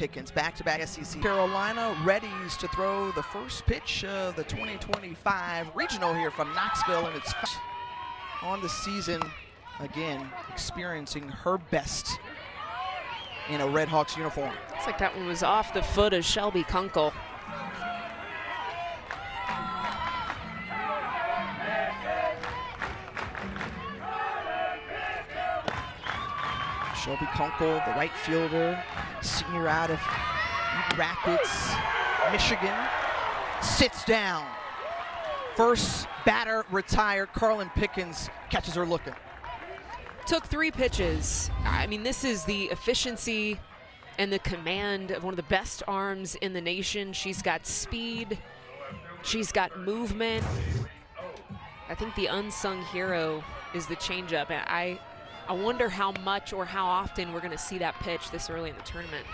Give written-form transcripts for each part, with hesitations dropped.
Pickens, back-to-back SEC. Carolina readies to throw the first pitch of the 2025 regional here from Knoxville, and it's on the season, again, experiencing her best in a RedHawks uniform. Looks like that one was off the foot of Shelby Kunkel. Shelby Kunkel, the right fielder, senior out of Rapids, Michigan, sits down. First batter retired. Carlin Pickens catches her looking. Took 3 pitches. I mean, this is the efficiency and the command of one of the best arms in the nation. She's got speed. She's got movement. I think the unsung hero is the changeup. And I wonder how much or how often we're going to see that pitch this early in the tournament.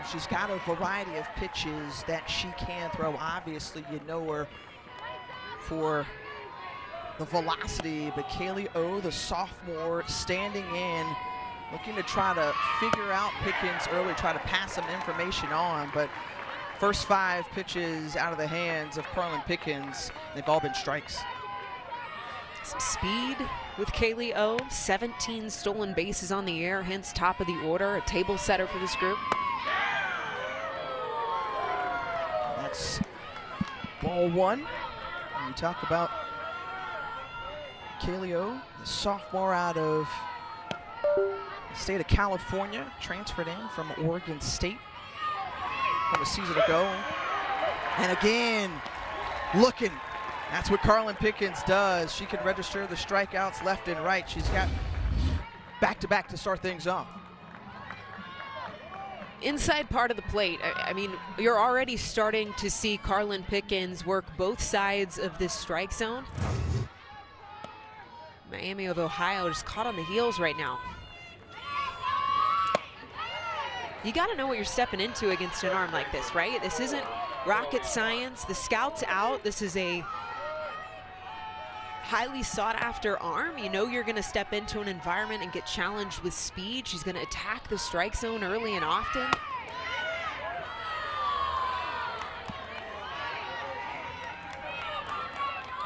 She's got a variety of pitches that she can throw. Obviously, you know her for the velocity, but Kaylee O, the sophomore, standing in, looking to try to figure out Pickens early, try to pass some information on, but first 5 pitches out of the hands of Carlin Pickens, they've all been strikes. Some speed with Kaylee O, 17 stolen bases on the air, hence top of the order, a table setter for this group. That's ball 1. When we talk about Kaylee O, the sophomore out of the state of California, transferred in from Oregon State from a season ago. And again, looking. That's what Carlin Pickens does. She can register the strikeouts left and right. She's got back-to-back to start things off. Inside part of the plate, I mean, you're already starting to see Carlin Pickens work both sides of this strike zone. Miami of Ohio just caught on the heels right now. You got to know what you're stepping into against an arm like this, right? This isn't rocket science. The scout's out. This is a highly sought after arm. You know you're going to step into an environment and get challenged with speed. She's going to attack the strike zone early and often.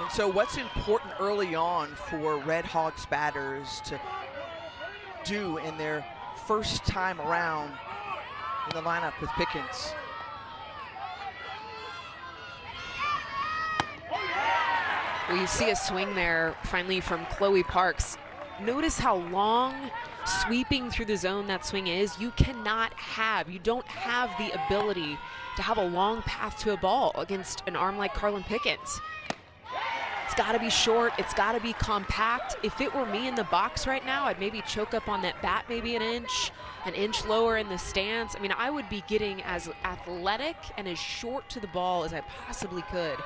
And so what's important early on for RedHawks batters to do in their first time around in the lineup with Pickens? Well, you see a swing there finally from Chloe Parks. Notice how long sweeping through the zone that swing is. You don't have the ability to have a long path to a ball against an arm like Carlin Pickens. It's got to be short. It's got to be compact. If it were me in the box right now, I'd maybe choke up on that bat maybe an inch lower in the stance. I mean, I would be getting as athletic and as short to the ball as I possibly could.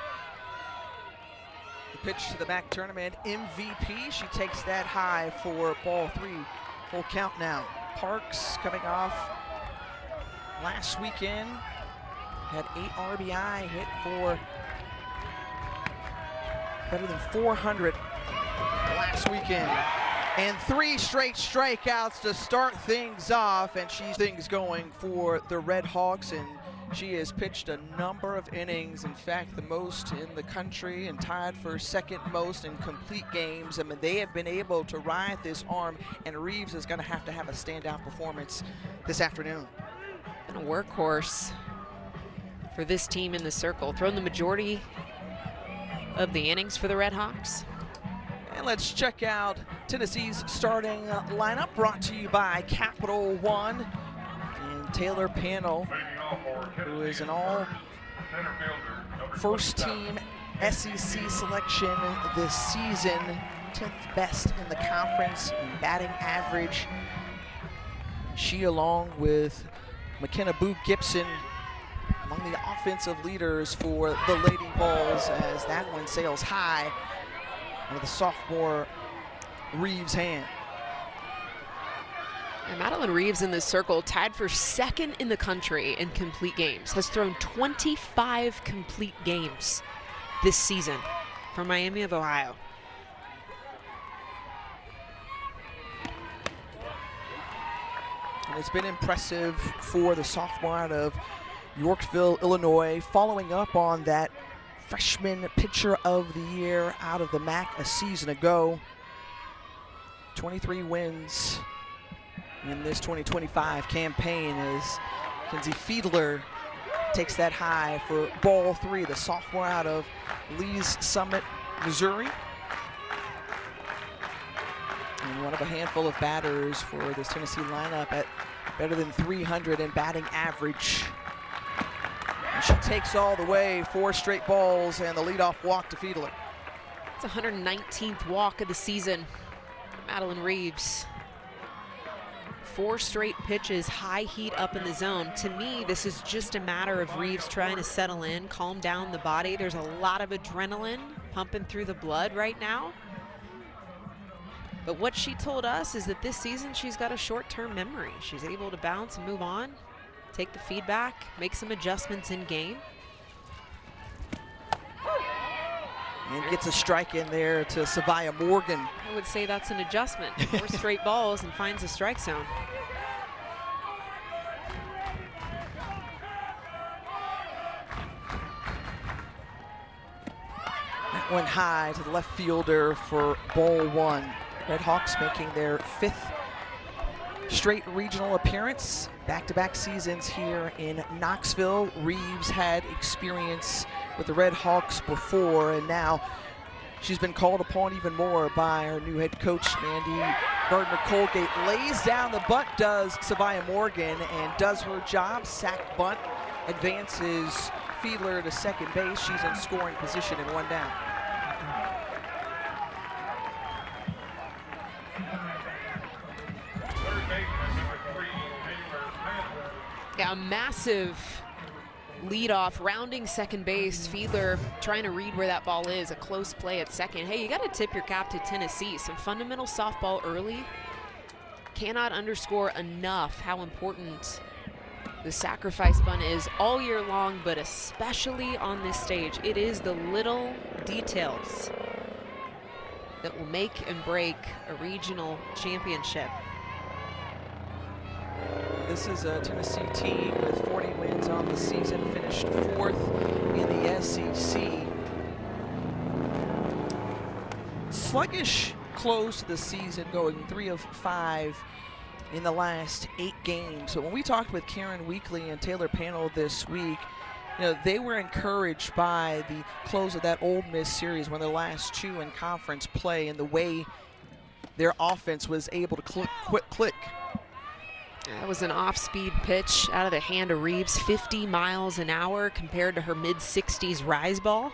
The pitch to the MAC tournament MVP. She takes that high for ball 3. Full count now. Parks coming off last weekend. Had 8 RBI, hit for better than 400 last weekend. And 3 straight strikeouts to start things off, and she's things going for the RedHawks, and she has pitched a number of innings, in fact the most in the country, and tied for second most in complete games. I mean, they have been able to ride this arm, and Reeves is going to have a standout performance this afternoon. And a workhorse for this team in the circle, thrown the majority of the innings for the RedHawks. And let's check out Tennessee's starting lineup, brought to you by Capital One and Taylor Panel, who is an all first team SEC selection this season, 10th best in the conference in batting average. She, along with McKenna Boo Gibson, among the offensive leaders for the Lady Vols, as that one sails high with the sophomore Reeves' hand. And Madeline Reeves in this circle, tied for second in the country in complete games, has thrown 25 complete games this season for Miami of Ohio. And it's been impressive for the sophomore out of Yorkville, Illinois, following up on that freshman pitcher of the year out of the MAC a season ago. 23 wins in this 2025 campaign as Kenzie Fiedler takes that high for ball 3, the sophomore out of Lee's Summit, Missouri. And one of a handful of batters for this Tennessee lineup at better than 300 in batting average. And she takes all the way, 4 straight balls and the leadoff walk to Fiedler. It's 119th walk of the season. Madeline Reeves. 4 straight pitches, high heat up in the zone. To me, this is just a matter of Reeves trying to settle in, calm down the body. There's a lot of adrenaline pumping through the blood right now. But what she told us is that this season she's got a short-term memory. She's able to bounce and move on, take the feedback, make some adjustments in game. And gets a strike in there to Savia Morgan. I would say that's an adjustment. 4 straight balls and finds a strike zone. That went high to the left fielder for ball 1. RedHawks making their 5th straight regional appearance. Back-to-back seasons here in Knoxville. Reeves had experience with the RedHawks before, and now she's been called upon even more by her new head coach, Mandy Gardner-Colgate. Lays down the bunt, does Savia Morgan, and does her job. Sack bunt, advances Fiedler to second base. She's in scoring position and 1 down. Yeah, a massive leadoff, rounding second base. Fiedler trying to read where that ball is. A close play at second. Hey, you got to tip your cap to Tennessee. Some fundamental softball early. Cannot underscore enough how important the sacrifice bunt is all year long, but especially on this stage. It is the little details that will make and break a regional championship. This is a Tennessee team with 40 wins on the season, finished 4th in the SEC. Sluggish close to the season, going 3 of 5 in the last 8 games. So when we talked with Karen Weekly and Taylor Panel this week, you know, they were encouraged by the close of that Ole Miss series, one of the last 2 in conference play, and the way their offense was able to click. That was an off-speed pitch out of the hand of Reeves, 50 miles an hour compared to her mid-60s rise ball.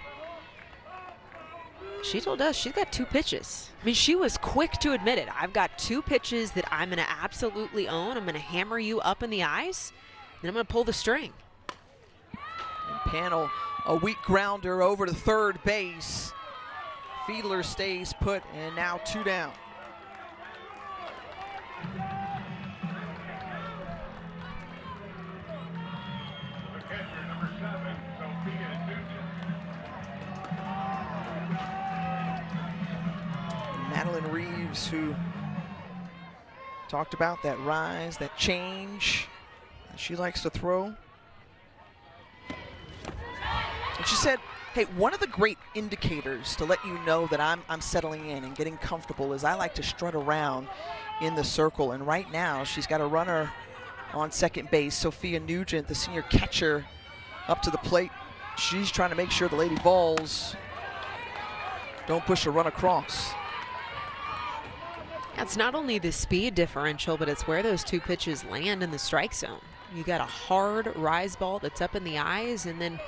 She told us she's got 2 pitches. I mean, she was quick to admit it. I've got 2 pitches that I'm going to absolutely own. I'm going to hammer you up in the eyes, and I'm going to pull the string. And Panel, a weak grounder over to third base. Fiedler stays put, and now 2 down. Madeline Reeves, who talked about that rise, that change that she likes to throw. And she said, hey, one of the great indicators to let you know that I'm settling in and getting comfortable is I like to strut around in the circle. And right now, she's got a runner on second base, Sophia Nugent, the senior catcher, up to the plate. She's trying to make sure the Lady Vols don't push a run across. It's not only the speed differential, but it's where those 2 pitches land in the strike zone. You got a hard rise ball that's up in the eyes, and then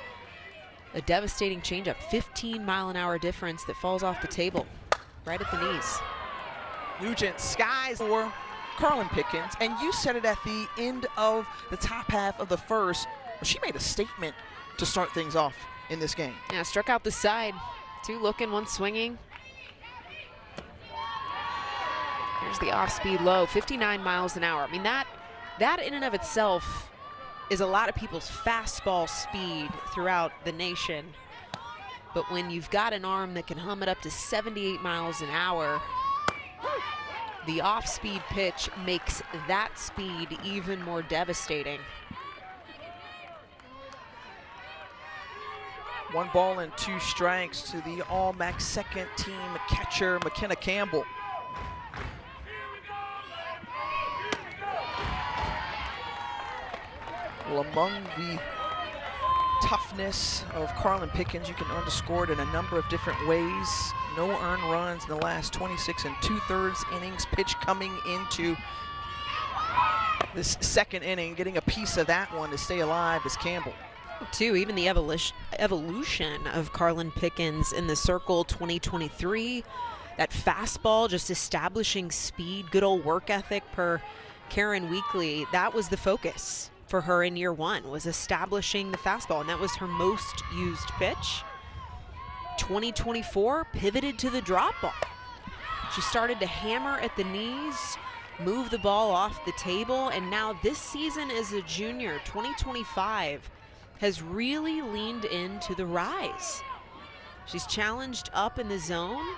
a devastating changeup, 15-mile-an-hour difference that falls off the table right at the knees. Nugent skies for Carlin Pickens, and you said it at the end of the top half of the first. Well, she made a statement to start things off in this game. Yeah, struck out the side. 2 looking, 1 swinging. Here's the off-speed low, 59 miles an hour. I mean, that in and of itself is a lot of people's fastball speed throughout the nation. But when you've got an arm that can hum it up to 78 miles an hour, The off-speed pitch makes that speed even more devastating. 1 ball and 2 strikes to the All-MAC second team catcher, McKenna Campbell. Well, among the toughness of Carlin Pickens, you can underscore it in a number of different ways. No earned runs in the last 26 2/3 innings. Pitch coming into this second inning, getting a piece of that one to stay alive is Campbell. Too, even the evolution of Carlin Pickens in the circle 2023, that fastball just establishing speed, good old work ethic per Karen Weekly, that was the focus for her in year 1, was establishing the fastball, and that was her most used pitch. 2024 pivoted to the drop ball. She started to hammer at the knees, move the ball off the table, and now this season as a junior, 2025, has really leaned into the rise. She's challenged up in the zone,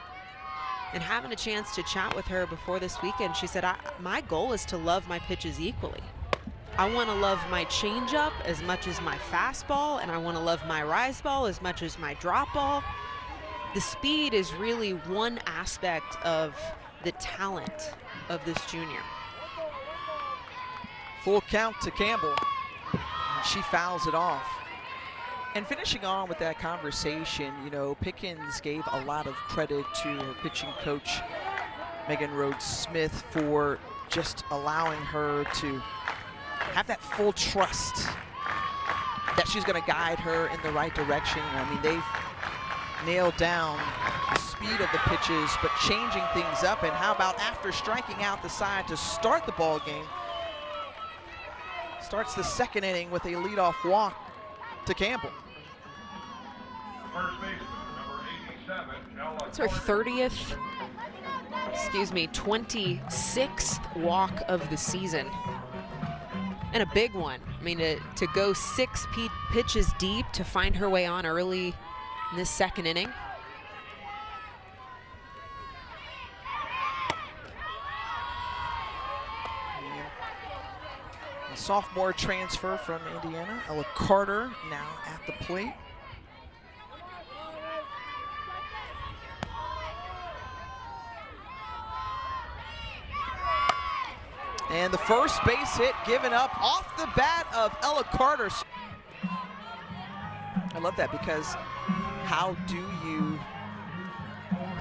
and having a chance to chat with her before this weekend, she said, my goal is to love my pitches equally. I want to love my changeup as much as my fastball, and I want to love my rise ball as much as my drop ball. The speed is really one aspect of the talent of this junior. Full count to Campbell. She fouls it off. And finishing on with that conversation, you know, Pickens gave a lot of credit to her pitching coach, Megan Rhodes Smith, for just allowing her to have that full trust that she's going to guide her in the right direction. I mean, they've nailed down the speed of the pitches, but changing things up. And how about after striking out the side to start the ball game, starts the second inning with a leadoff walk to Campbell. First baseman, number 87. It's her 26th walk of the season. And a big one. I mean, to go 6 pitches deep to find her way on early in this second inning. A sophomore transfer from Indiana, Ella Carter, now at the plate. And the first base hit given up off the bat of Ella Carter. I love that, because how do you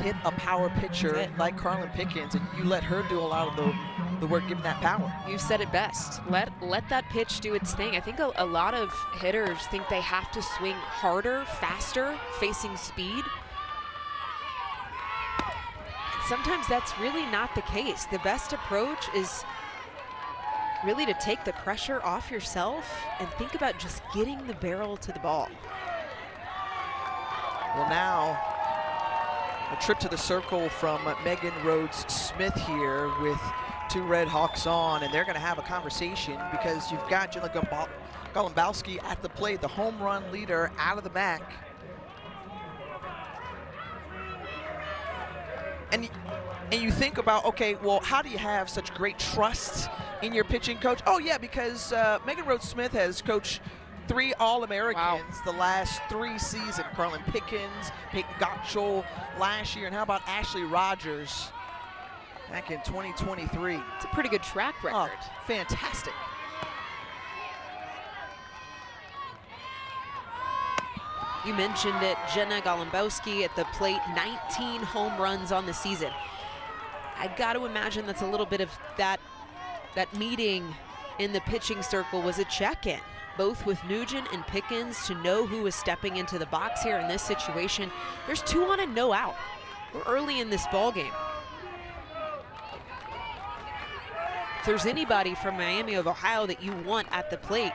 hit a power pitcher like Carlin Pickens and you let her do a lot of the work giving that power? You said it best. Let that pitch do its thing. I think a lot of hitters think they have to swing harder, faster, facing speed. Sometimes that's really not the case. The best approach is really to take the pressure off yourself and think about just getting the barrel to the ball. Well, now a trip to the circle from Megan Rhodes Smith here with 2 RedHawks on, and they're going to have a conversation because you've got Jenna Golumbowski at the plate, the home run leader out of the MAC. And you think about, okay, well, how do you have such great trust in your pitching coach? Oh, yeah, because Megan Rhodes Smith has coached 3 All-Americans the last 3 seasons. Carlin Pickens, Peyton Gottschall last year, and how about Ashley Rogers back in 2023? It's a pretty good track record. Oh, fantastic. You mentioned it, Jenna Golumbowski at the plate, 19 home runs on the season. I got to imagine that's a little bit of that meeting in the pitching circle was a check-in, both with Nugent and Pickens, to know who was stepping into the box here in this situation. There's 2 on and no out. We're early in this ball game. If there's anybody from Miami of Ohio that you want at the plate,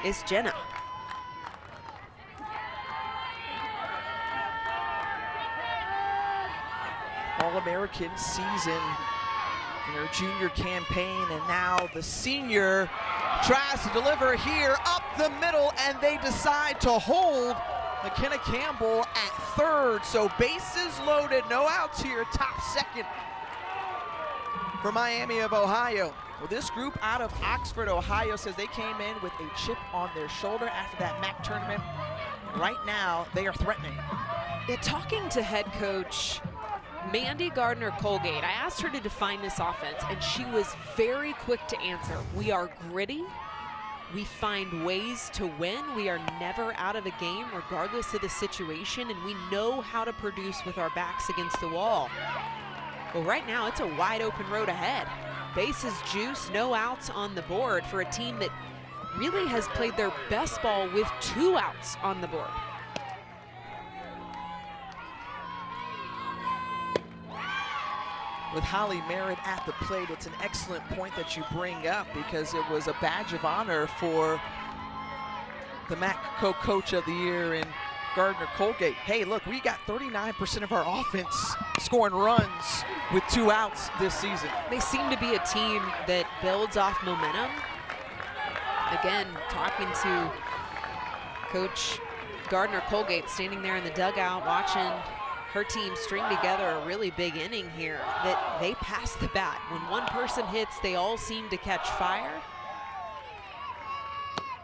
it's Jenna. All-American season in her junior campaign, and now the senior tries to deliver here up the middle, and they decide to hold McKenna Campbell at third. So bases loaded, no outs here, top second for Miami of Ohio. Well, this group out of Oxford, Ohio says they came in with a chip on their shoulder after that MAC tournament. Right now, they are threatening. Yeah, talking to head coach Mandy Gardner-Colgate, I asked her to define this offense, and she was very quick to answer. We are gritty. We find ways to win. We are never out of a game regardless of the situation, and we know how to produce with our backs against the wall. Well, right now it's a wide open road ahead. Bases juice, no outs on the board for a team that really has played their best ball with 2 outs on the board. With Holly Merritt at the plate, it's an excellent point that you bring up because it was a badge of honor for the MAC Co-Coach of the Year in Gardner-Colgate. Hey, look, we got 39% of our offense scoring runs with 2 outs this season. They seem to be a team that builds off momentum. Again, talking to Coach Gardner-Colgate, standing there in the dugout watching her team string together a really big inning here, that they pass the bat. When one person hits, they all seem to catch fire.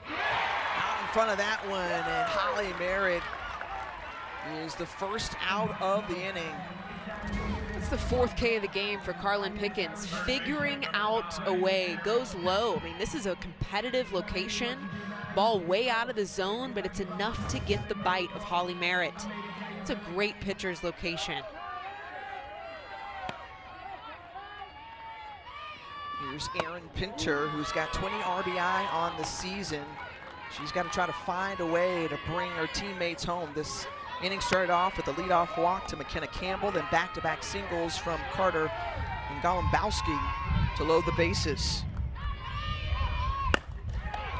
Out in front of that one, and Holly Merritt is the first out of the inning. It's the 4th K of the game for Carlin Pickens, figuring out a way, goes low. I mean, this is a competitive location, ball way out of the zone, but it's enough to get the bite of Holly Merritt. It's a great pitcher's location. Here's Erin Pinter, who's got 20 RBI on the season. She's got to try to find a way to bring her teammates home. This inning started off with a leadoff walk to McKenna Campbell, then back-to-back singles from Carter and Golombowski to load the bases.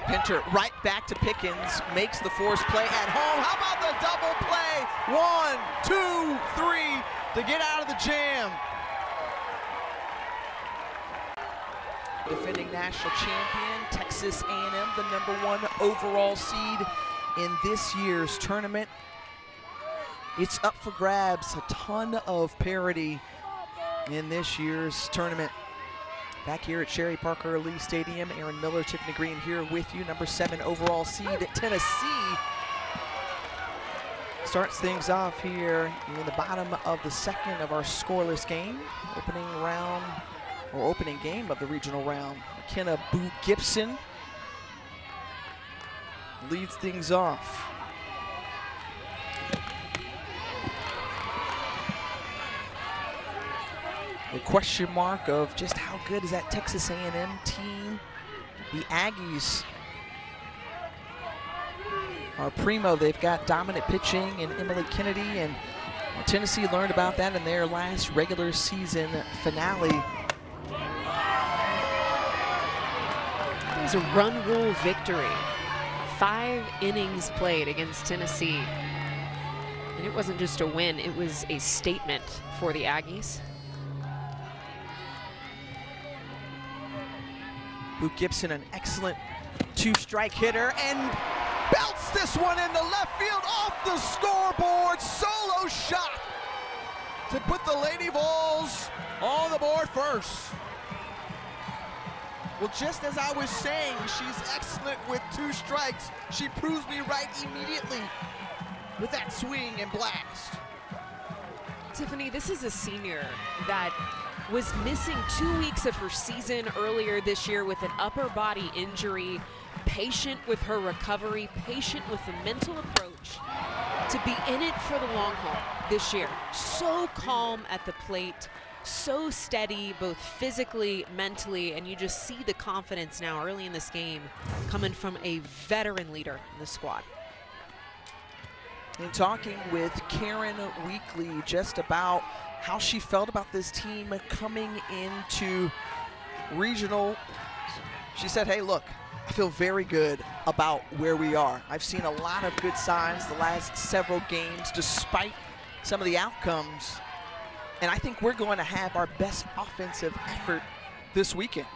Pinter right back to Pickens, makes the force play at home. How about the double play? 1, 2, 3 to get out of the jam. Defending national champion, Texas A&M, the #1 overall seed in this year's tournament. It's up for grabs, a ton of parity in this year's tournament. Back here at Sherry Parker Lee Stadium, Aaron Miller, Tiffany Green here with you, #7 overall seed Tennessee. Starts things off here in the bottom of the 2nd of our scoreless game. Opening round, or opening game of the regional round. McKenna Boo Gibson leads things off. The question mark of just how good is that Texas A&M team. The Aggies are primo. They've got dominant pitching in Emily Kennedy, and Tennessee learned about that in their last regular season finale. It was a run rule victory. 5 innings played against Tennessee. And it wasn't just a win, it was a statement for the Aggies. Boo Gibson, an excellent 2-strike hitter, and belts this one into left field off the scoreboard. Solo shot to put the Lady Vols on the board first. Well, just as I was saying, she's excellent with 2 strikes. She proves me right immediately with that swing and blast. Tiffany, this is a senior that was missing 2 weeks of her season earlier this year with an upper body injury, patient with her recovery, patient with the mental approach to be in it for the long haul this year. So calm at the plate, so steady, both physically, mentally, and you just see the confidence now early in this game coming from a veteran leader in the squad. In talking with Karen Weekly just about how she felt about this team coming into regional, she said, hey, look, I feel very good about where we are. I've seen a lot of good signs the last several games despite some of the outcomes, and I think we're going to have our best offensive effort this weekend.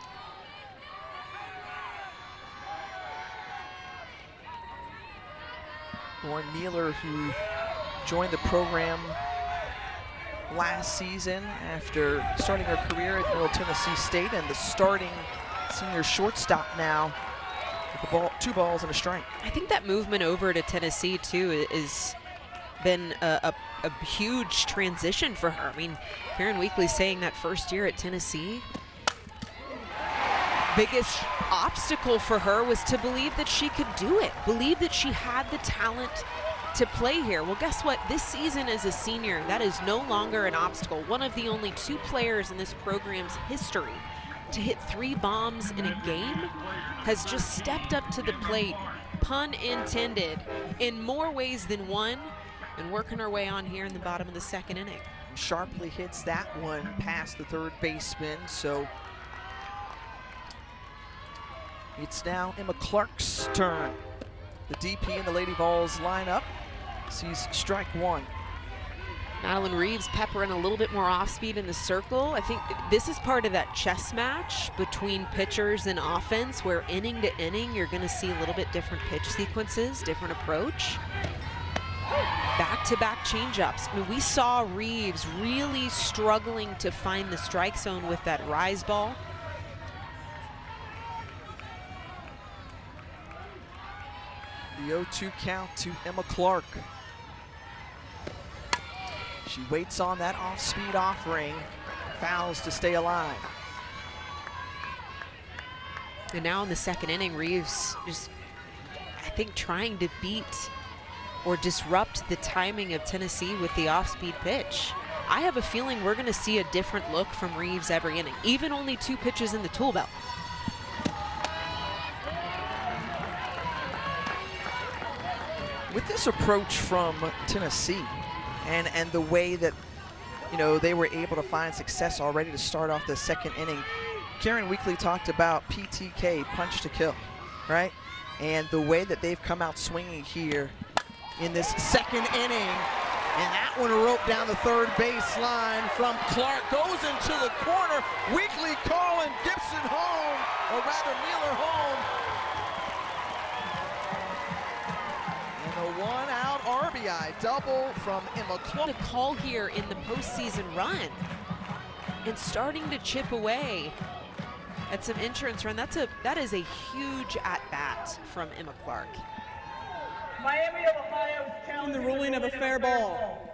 Lauren Mueller, who joined the program last season after starting her career at Middle Tennessee State, and the starting senior shortstop now with the 2 balls and a strike. I think that movement over to Tennessee too is been a huge transition for her. I mean, Karen Weekly saying that first year at Tennessee, biggest obstacle for her was to believe that she could do it, believe that she had the talent to play here. Well, guess what? This season as a senior, that is no longer an obstacle. One of the only 2 players in this program's history to hit 3 bombs in a game has just stepped up to the plate, pun intended, in more ways than one, and working her way on here in the bottom of the 2nd inning. Sharply hits that one past the 3rd baseman, so it's now Emma Clark's turn. The DP and the Lady Vols line up. Sees strike 1. Madeline Reeves peppering a little bit more off speed in the circle. I think this is part of that chess match between pitchers and offense, where inning to inning you're going to see a little bit different pitch sequences, different approach. Back-to-back changeups. I mean, we saw Reeves really struggling to find the strike zone with that rise ball. The 0-2 count to Emma Clark. She waits on that off-speed offering, fouls to stay alive. And now in the 2nd inning, Reeves just, I think, trying to beat or disrupt the timing of Tennessee with the off-speed pitch. I have a feeling we're going to see a different look from Reeves every inning, even only 2 pitches in the tool belt. With this approach from Tennessee and the way that, you know, they were able to find success already to start off the 2nd inning, Karen Weekly talked about PTK, punch to kill, right? And the way that they've come out swinging here in this 2nd inning, and that one roped down the 3rd baseline from Clark, goes into the corner. Weekly calling Gibson home, or rather Mueller home. And a 1-out RBI double from Emma Clark. The call here in the postseason run and starting to chip away at some insurance run. That is a huge at-bat from Emma Clark. Miami of Ohio in the ruling of a fair ball.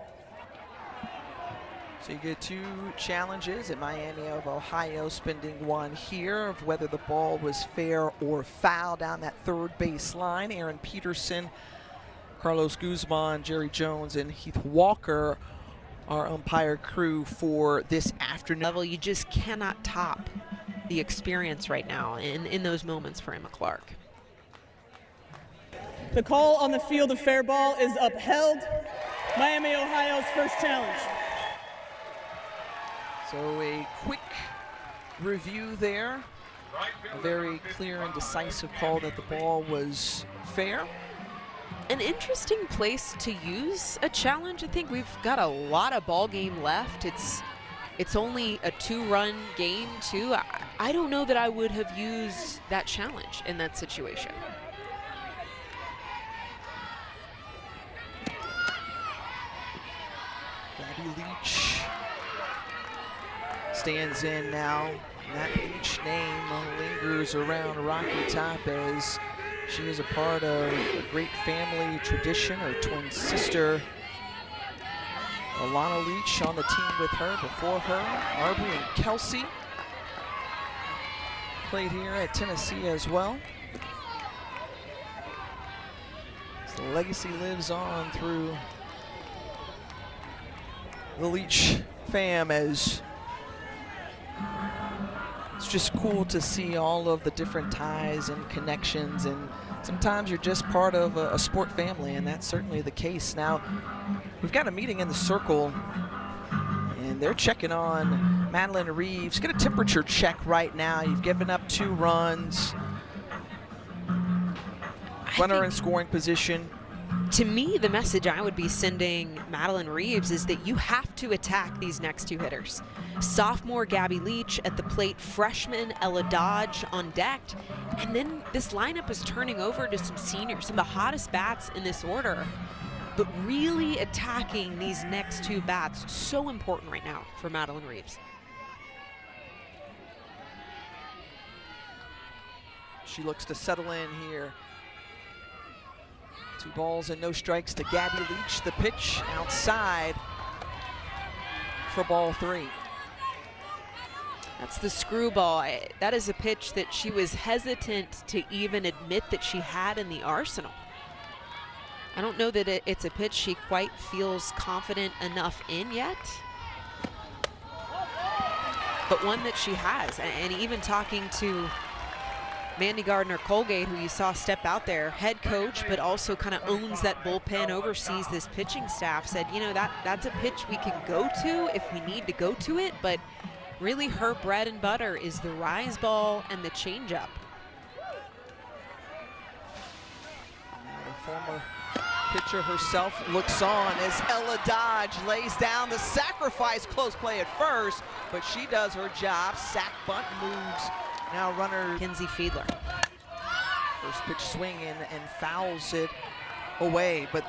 So you get 2 challenges at Miami of Ohio, spending 1 here of whether the ball was fair or foul down that 3rd base line. Aaron Peterson, Carlos Guzman, Jerry Jones, and Heath Walker, our umpire crew for this afternoon. Level, you just cannot top the experience right now in those moments for Emma Clark. The call on the field of fair ball is upheld. Miami, Ohio's first challenge. So a quick review there. A very clear and decisive call that the ball was fair. An interesting place to use a challenge. I think we've got a lot of ball game left. It's only a 2-run game too. I don't know that I would have used that challenge in that situation. Gabby Leach stands in now. And that Leach name lingers around Rocky Top as she is a part of a great family tradition. Her twin sister, Alana Leach, on the team with her. Before her, Aubrey and Kelsey played here at Tennessee as well. So the legacy lives on through the Leach fam, as it's just cool to see all of the different ties and connections, and sometimes you're just part of a sport family, and that's certainly the case. Now, we've got a meeting in the circle, and they're checking on Madeline Reeves. Get a temperature check right now. You've given up 2 runs. Runner in scoring position. To me, the message I would be sending Madeline Reeves is that you have to attack these next 2 hitters. Sophomore Gabby Leach at the plate, freshman Ella Dodge on deck, and then this lineup is turning over to some seniors, some of the hottest bats in this order. but really attacking these next two bats, so important right now for Madeline Reeves. She looks to settle in here. 2 balls and no strikes to Gabby Leach. The pitch outside for ball 3. That's the screwball. That is a pitch that she was hesitant to even admit that she had in the arsenal. I don't know that it's a pitch she quite feels confident enough in yet, but one that she has. And even talking to Mandy Gardner-Colgate, who you saw step out there, head coach, but also kind of owns that bullpen, oversees this pitching staff, said, you know, that's a pitch we can go to if we need to go to it, but really her bread and butter is the rise ball and the changeup. The former pitcher herself looks on as Ella Dodge lays down the sacrifice. Close play at first, but she does her job. Sack bunt moves. Now runner Kinsey Fiedler. First pitch swing and fouls it away. But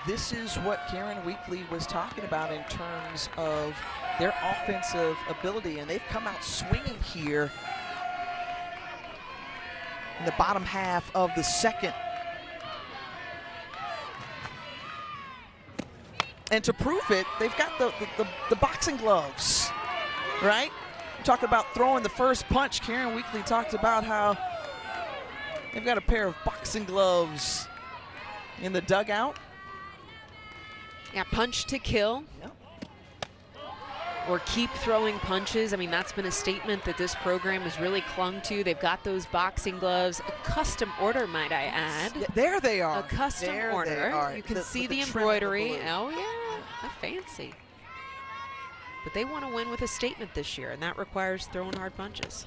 this is what Karen Weekly was talking about in terms of their offensive ability, and they've come out swinging here in the bottom half of the second. And to prove it, they've got the boxing gloves, right? We're talking about throwing the first punch. Karen Weekly talked about how they've got a pair of boxing gloves in the dugout. Yeah, punch to kill. Yep. Or keep throwing punches. I mean, that's been a statement that this program has really clung to. They've got those boxing gloves, a custom order, might I add. Yeah, there they are. A custom there order. They are. You can see the trim of the embroidery. blue. Oh yeah, how fancy. But they want to win with a statement this year, and that requires throwing hard punches.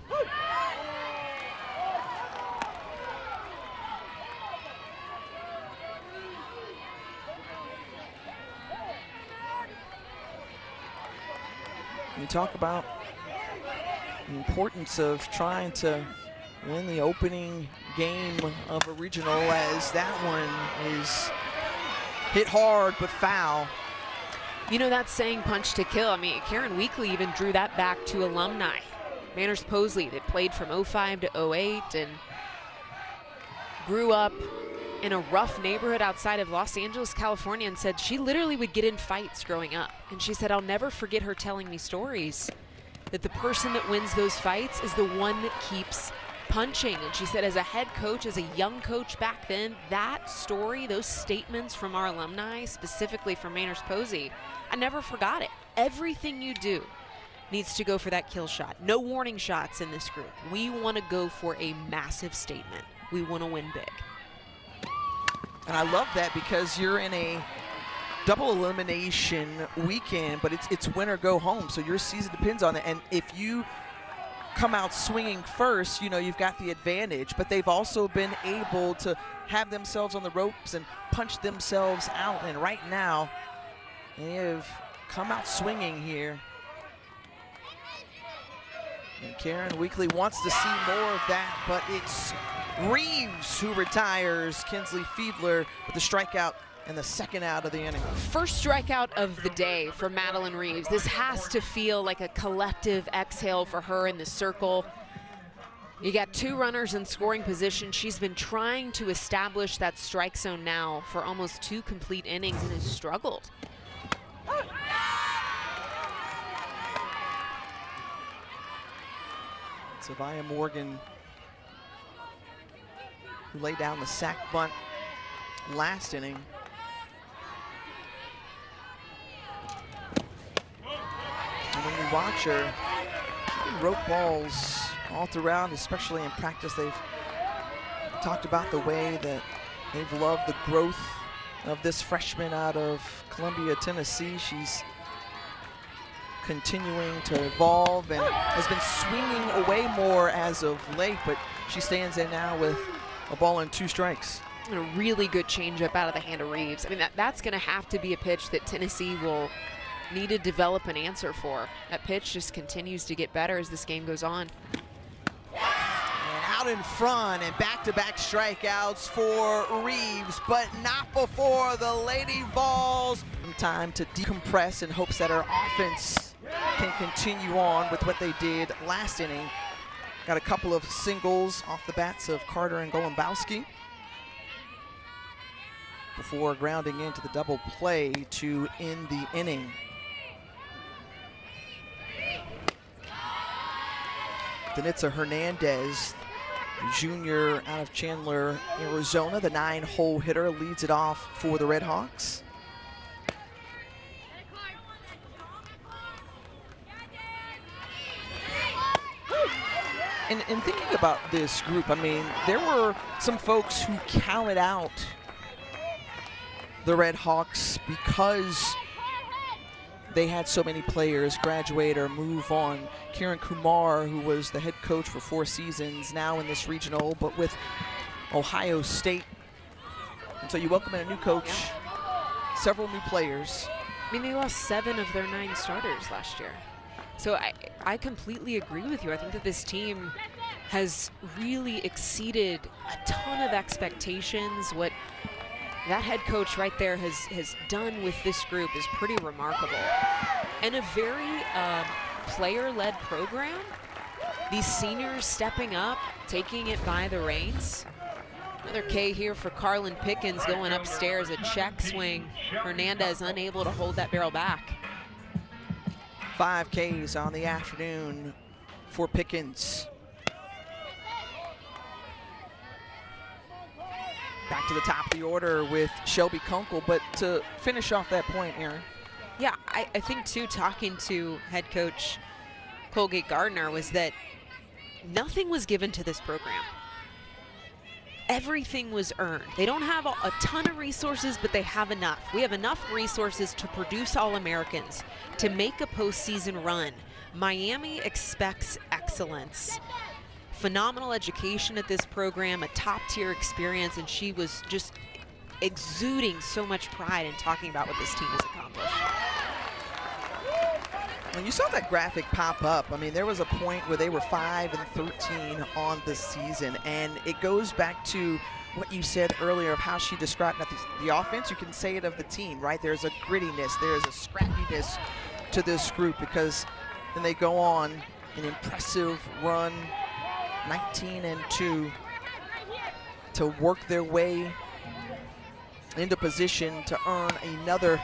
You talk about the importance of trying to win the opening game of a regional, as that one is hit hard but foul. You know, that saying punch to kill, I mean, Karen Weekly even drew that back to alumni. Manners Posley, that played from 05 to 08 and grew up in a rough neighborhood outside of Los Angeles, California, and said she literally would get in fights growing up. And she said, I'll never forget her telling me stories that the person that wins those fights is the one that keeps punching. And she said, as a head coach, as a young coach back then, that story, those statements from our alumni, specifically from Manners Posey, I never forgot it. Everything you do needs to go for that kill shot. No warning shots in this group. We want to go for a massive statement. We want to win big. And I love that, because you're in a double elimination weekend, but it's win or go home, so your season depends on it. And if you come out swinging first, you know, you've got the advantage, but they've also been able to have themselves on the ropes and punch themselves out. And right now, they have come out swinging here. And Karen Weekly wants to see more of that, but it's Reeves who retires. Kinsley Fiedler with the strikeout and the second out of the inning. First strikeout of the day for Madeline Reeves. This has to feel like a collective exhale for her in the circle. You got 2 runners in scoring position. She's been trying to establish that strike zone now for almost 2 complete innings and has struggled. Savia Morgan, who laid down the sack bunt last inning. And when you watch her, she can rope balls all throughout, especially in practice. They've talked about the way that they've loved the growth of this freshman out of Columbia, Tennessee. She's continuing to evolve and has been swinging away more as of late, but she stands in now with a ball and 2 strikes. And a really good changeup out of the hand of Reeves. I mean, that's going to have to be a pitch that Tennessee will need to develop an answer for. That pitch just continues to get better as this game goes on. And out out in front, and back-to-back strikeouts for Reeves, but not before the Lady Vols. Time to decompress in hopes that our offense can continue on with what they did last inning. Got a couple of singles off the bats of Carter and Golombowski before grounding into the double play to end the inning. Danitza Hernandez, junior out of Chandler, Arizona, the 9-hole hitter, leads it off for the RedHawks. And thinking about this group, I mean, there were some folks who counted out the RedHawks because they had so many players graduate or move on. Kiran Kumar, who was the head coach for 4 seasons, now in this regional, but with Ohio State. And so you welcome in a new coach, several new players. I mean, they lost 7 of their 9 starters last year. So I completely agree with you. I think that this team has really exceeded a ton of expectations. What that head coach right there has done with this group is pretty remarkable. And a very player-led program. These seniors stepping up, taking it by the reins. Another K here for Carlin Pickens going upstairs, a check swing. Hernandez unable to hold that barrel back. 5 Ks on the afternoon for Pickens. Back to the top of the order with Shelby Kunkel, but to finish off that point, Aaron. Yeah, I think too, talking to head coach Colgate Gardner, was that nothing was given to this program. Everything was earned. They don't have a ton of resources, but they have enough. We have enough resources to produce All-Americans, to make a postseason run. Miami expects excellence. Phenomenal education at this program, a top-tier experience, and she was just exuding so much pride in talking about what this team has accomplished. When you saw that graphic pop up, I mean, there was a point where they were 5-13 on the season, and it goes back to what you said earlier of how she described the offense. You can say it of the team, right? There's a grittiness, there's a scrappiness to this group, because then they go on an impressive run, 19-2, to work their way into position to earn another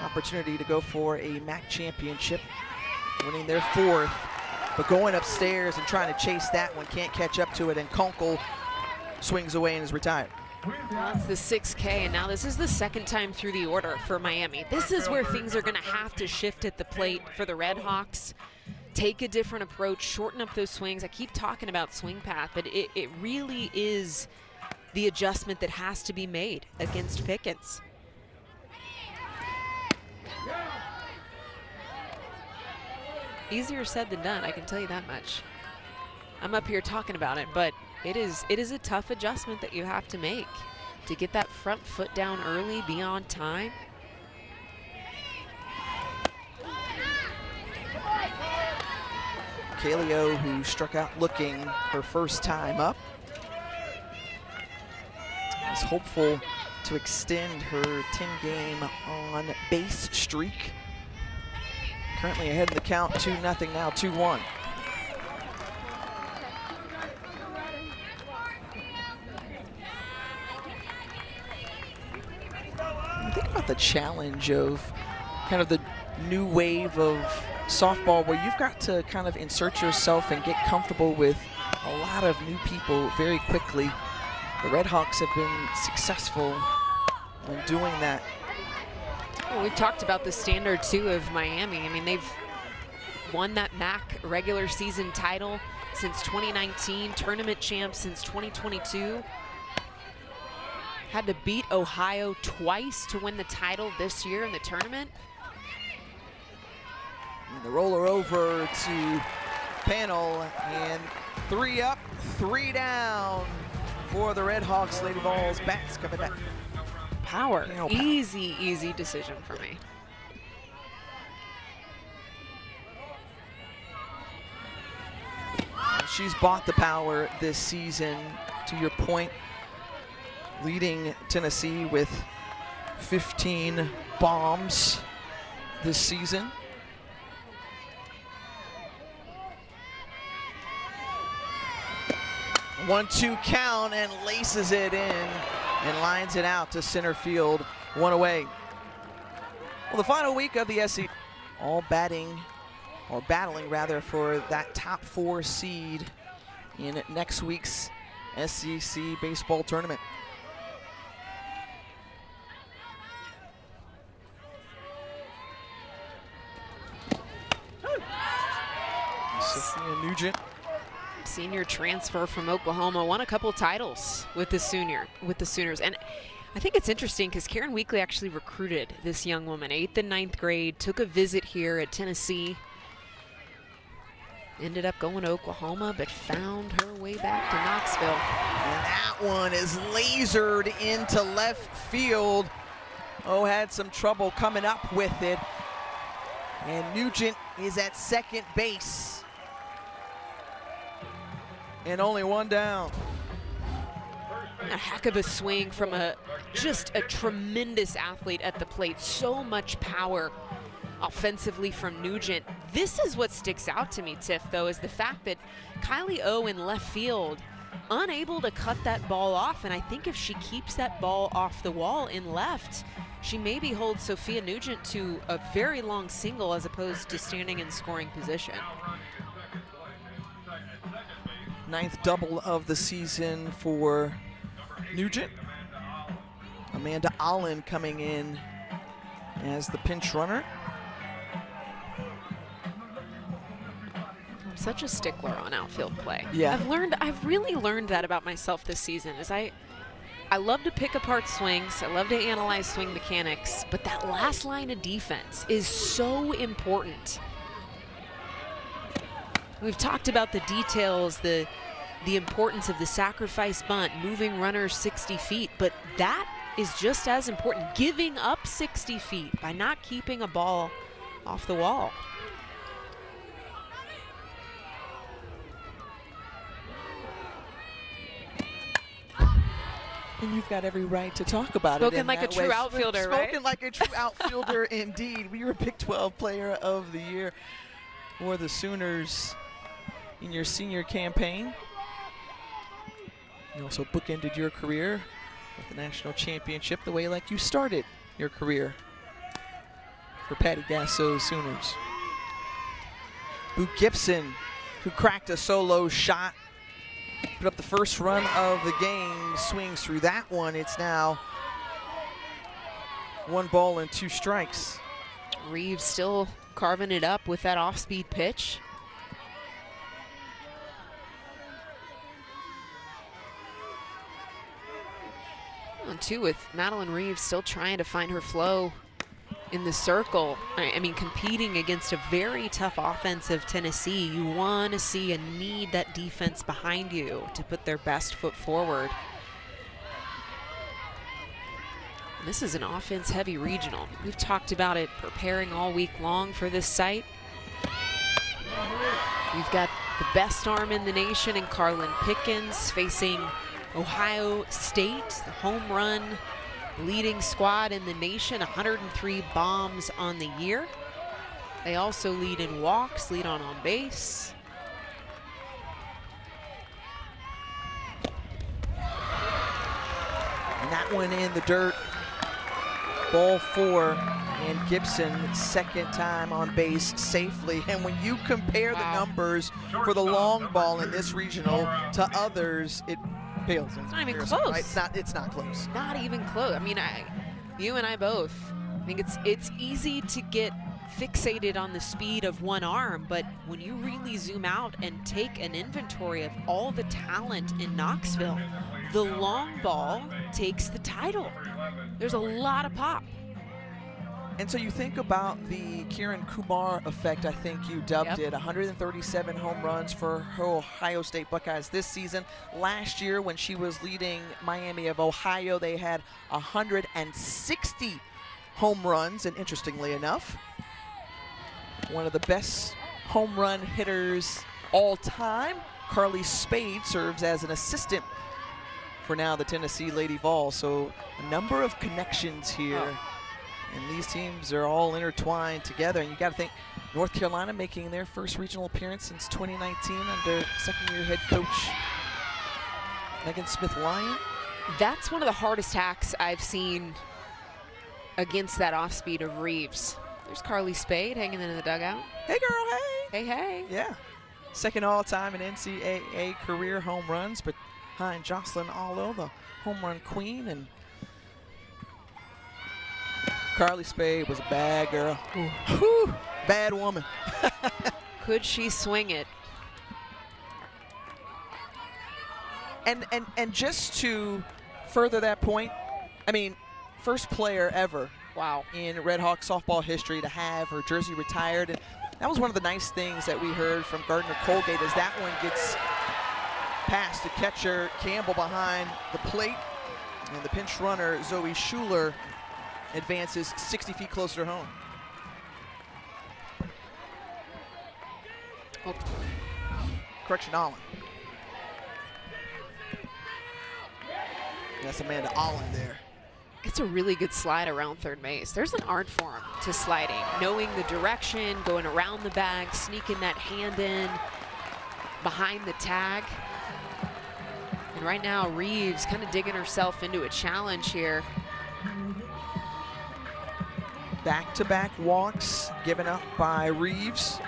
opportunity to go for a MAC championship, winning their 4th, but going upstairs and trying to chase that one, can't catch up to it, and Kunkel swings away and is retired. That's the 6K, and now this is the 2nd time through the order for Miami. This is where things are going to have to shift at the plate for the RedHawks. Take a different approach, shorten up those swings. I keep talking about swing path, but it really is the adjustment that has to be made against Pickens. Easier said than done, I can tell you that much. I'm up here talking about it, but it is a tough adjustment that you have to make to get that front foot down early, be on time. Kaleo, who struck out looking her first time up, is hopeful to extend her 10-game on base streak. Currently ahead in the count, 2-0 now, 2-1. Think about the challenge of kind of the new wave of softball, where you've got to kind of insert yourself and get comfortable with a lot of new people very quickly. The RedHawks have been successful in doing that. Well, we've talked about the standard, too, of Miami. I mean, they've won that MAC regular season title since 2019, tournament champs since 2022. Had to beat Ohio twice to win the title this year in the tournament. And the roller over to Panel, and 3 up, 3 down for the RedHawks. Lady Vols bats coming back. Power. Easy, easy decision for me. she's bought the power this season, to your point, leading Tennessee with 15 bombs this season. One-two count and laces it in and lines it out to center field, one away. Well, the final week of the SEC, all battling rather for that top 4 seed in next week's SEC baseball tournament. Sophia Nugent, senior transfer from Oklahoma, won a couple titles with the Sooners. And I think it's interesting because Karen Weekly actually recruited this young woman, 8th and 9th grade, took a visit here at Tennessee, ended up going to Oklahoma, but found her way back to Knoxville. And that one is lasered into left field. Oh, had some trouble coming up with it. And Nugent is at second base. And only one down. A heck of a swing from just a tremendous athlete at the plate. So much power offensively from Nugent. This is what sticks out to me, Tiff, though, is the fact that Kylie O in left field, unable to cut that ball off. And I think if she keeps that ball off the wall in left, she maybe holds Sophia Nugent to a very long single as opposed to standing in scoring position. 9th double of the season for Nugent. Amanda Allen coming in as the pinch runner. I'm such a stickler on outfield play. Yeah. I've really learned that about myself this season, is I love to pick apart swings, I love to analyze swing mechanics, but that last line of defense is so important. We've talked about the details, the importance of the sacrifice bunt, moving runners 60 feet, but that is just as important, giving up 60 feet by not keeping a ball off the wall. And you've got every right to talk about it. Spoken like a true outfielder, right? Spoken like a true outfielder indeed. We were Big 12 Player of the Year for the Sooners in your senior campaign. You also bookended your career with the national championship the way like you started your career for Patty Gasso's Sooners. Boo Gibson, who cracked a solo shot, put up the first run of the game, swings through that one. It's now 1 ball and 2 strikes. Reeves still carving it up with that off-speed pitch. 1-2 with Madeline Reeves still trying to find her flow in the circle. I mean, competing against a very tough offensive Tennessee, you want to see and need that defense behind you to put their best foot forward. And this is an offense-heavy regional. We've talked about it preparing all week long for this site. We've got the best arm in the nation in Carlin Pickens facing Ohio State, the home run leading squad in the nation, 103 bombs on the year. They also lead in walks, lead on base. And that one in the dirt. Ball 4, and Gibson second time on base safely. And when you compare the numbers for the long ball in this regional to others, it pales. It's not even close. Right? It's not close. Not even close. I mean, you and I both, I think it's easy to get fixated on the speed of one arm, but when you really zoom out and take an inventory of all the talent in Knoxville, the long ball takes the title. There's a lot of pop. And so you think about the Kiran Kumar effect, I think you dubbed it. 137 home runs for her Ohio State Buckeyes this season. Last year when she was leading Miami of Ohio, they had 160 home runs, and interestingly enough, one of the best home run hitters all time Carly Spade serves as an assistant for now the Tennessee Lady Vols. So a number of connections here. And these teams are all intertwined together. And you got to think North Carolina making their first regional appearance since 2019 under second-year head coach Megan Smith-Lyon. That's one of the hardest hacks I've seen against that off-speed of Reeves. There's Carly Spade hanging in the dugout. Hey, girl, hey. Hey, hey. Yeah. Second all-time in NCAA career home runs, but behind Jocelyn Allo, the home run queen. And Carly Spade was a bad girl. Whew, bad woman. Could she swing it? And just to further that point, I mean, first player ever, wow, in RedHawks softball history to have her jersey retired. And that was one of the nice things that we heard from Gardner Colgate, as that one gets past the catcher Campbell behind the plate, and the pinch runner Zoe Schuler advances 60 feet closer to home. Oh. Correction, Allen. That's Amanda Allen there. It's a really good slide around third base. There's an art form to sliding, knowing the direction, going around the bag, sneaking that hand in behind the tag. And right now, Reeves kind of digging herself into a challenge here. Back-to-back walks given up by Reeves.